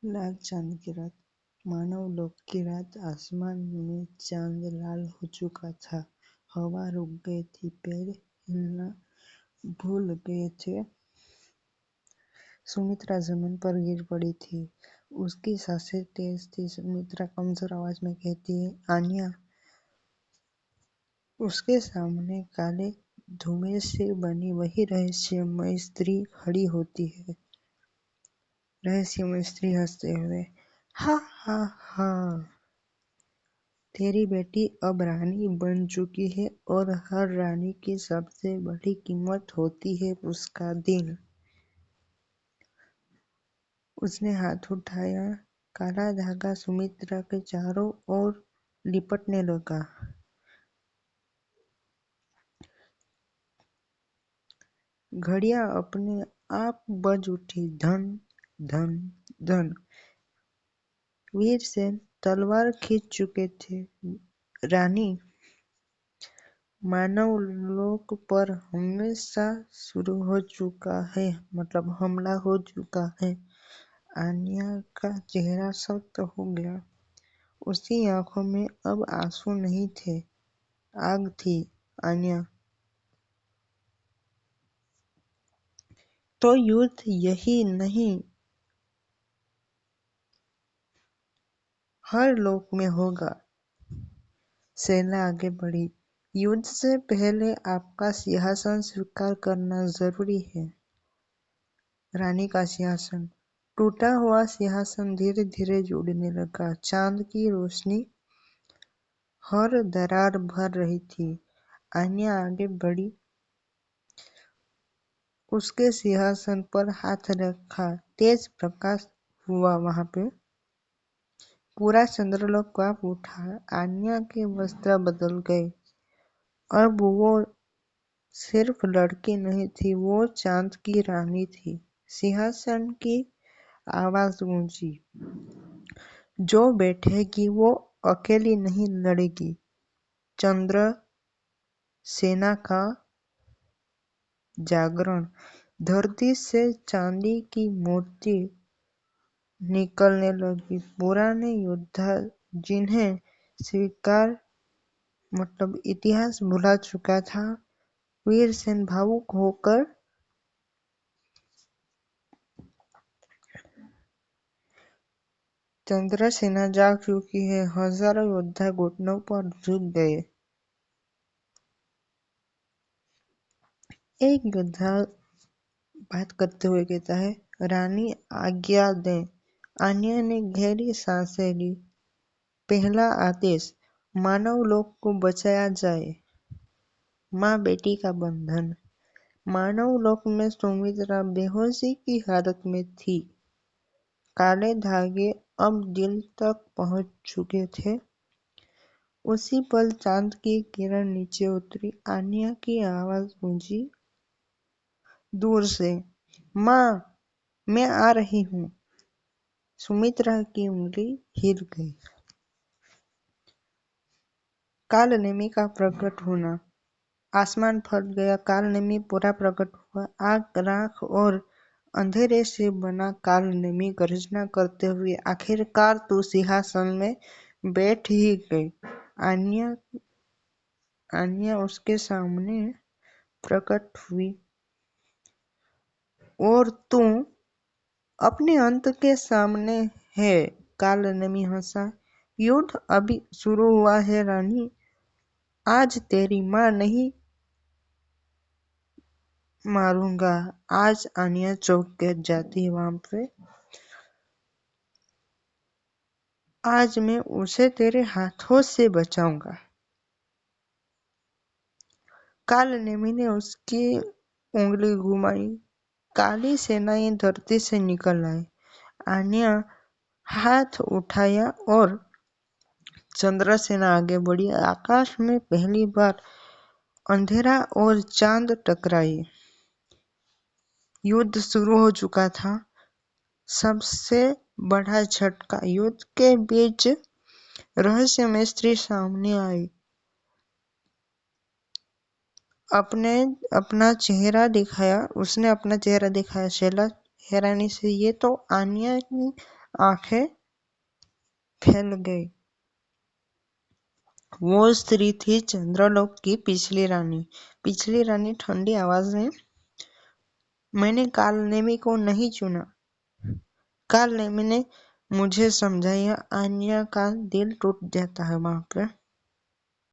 लाल चांद की रात। मानव लोक की रात। आसमान में चांद लाल हो चुका था। हवा रुक गई थी, पेड़ हिलना भूल गए थे। सुमित्रा जमीन पर गिर पड़ी थी। उसकी सांसें तेज थी। सुमित्रा कमजोर आवाज में कहती है, आन्या। उसके सामने काले धुएं से बनी वही रहस्यमय स्त्री खड़ी होती है। रहस्यमय स्त्री हंसते हुए, हा हा हा, तेरी बेटी अब रानी बन चुकी है और हर रानी की सबसे बड़ी कीमत होती है उसका दिल। उसने हाथ उठाया। काला धागा सुमित्रा के चारों ओर लिपटने लगा। घड़ियां अपने आप बज उठी, धन धन धन। वीरसेन तलवार खींच चुके थे। रानी, मानवलोक पर हमेशा शुरू हो चुका है, मतलब हमला हो चुका है। आन्या का चेहरा सख्त हो गया। उसकी आंखों में अब आंसू नहीं थे, आग थी। आन्या, तो युद्ध यही नहीं, हर लोक में होगा। सेना आगे बढ़ी। युद्ध से पहले आपका सिंहासन स्वीकार करना जरूरी है। रानी का सिंहासन। टूटा हुआ सिंहासन धीरे धीरे जुड़ने लगा। चांद की रोशनी हर दरार भर रही थी। आन्या आगे बढ़ी, उसके सिंहासन पर हाथ रखा। तेज प्रकाश हुआ। वहां पे पूरा चंद्रलोक कांप उठा। आन्या के वस्त्र बदल गए। अब वो सिर्फ लड़की नहीं थी, वो चांद की रानी थी। सिंहासन की आवाज गूंजी, जो बैठेगी वो अकेली नहीं लड़ेगी। चंद्र सेना का जागरण। धरती से चांदी की मूर्ति निकलने लगी। पुराने योद्धा जिन्हें स्वीकार मतलब इतिहास भुला चुका था। वीरसेन भावुक होकर चंद्रसेना जाग चुकी है। हजारों योद्धा घुटनों पर झुक गए। एक योद्धा बात करते हुए कहता है, रानी आज्ञा दें। आन्या ने गहरी सांसें ली। पहला आदेश, मानव लोक को बचाया जाए। माँ बेटी का बंधन। मानव लोक में सुमित्रा बेहोशी की हालत में थी। काले धागे अब दिल तक पहुंच चुके थे। उसी पल चांद की किरण नीचे उतरी। आन्या की आवाज गूंजी दूर से, माँ, मैं आ रही हूँ। सुमित्रा की उंगली हिल गई। कालनेमी का प्रकट होना। आसमान फट गया। कालनेमी पूरा प्रकट हुआ। आग, राख और अंधेरे से बना कालनेमी गर्जना करते हुए, आखिरकार तू सिंहासन में बैठ ही गई। आन्या उसके सामने प्रकट हुई। और तू अपने अंत के सामने है। कालनेमी हंसा। युद्ध अभी शुरू हुआ है रानी। आज तेरी माँ नहीं मारूंगा। आज आन्या चौंक जाती है वहां पे। आज मैं उसे तेरे हाथों से बचाऊंगा। कालनेमी ने उसकी उंगली घुमाई। काली सेनाएं धरती से निकल आई। आन्या हाथ उठाया और चंद्रसेना आगे बढ़ी। आकाश में पहली बार अंधेरा और चांद टकराए। युद्ध शुरू हो चुका था। सबसे बड़ा झटका, युद्ध के बीच रहस्यमय स्त्री सामने आई। अपना चेहरा दिखाया। उसने अपना चेहरा दिखाया शैला हैरानी से। ये तो आन्या की आंखें फैल गई। वो स्त्री थी चंद्रलोक की पिछली रानी ठंडी आवाज में, मैंने कालनेमी को नहीं चुना। कालनेमी ने मुझे समझाया। आन्या का दिल टूट जाता है वहां पे।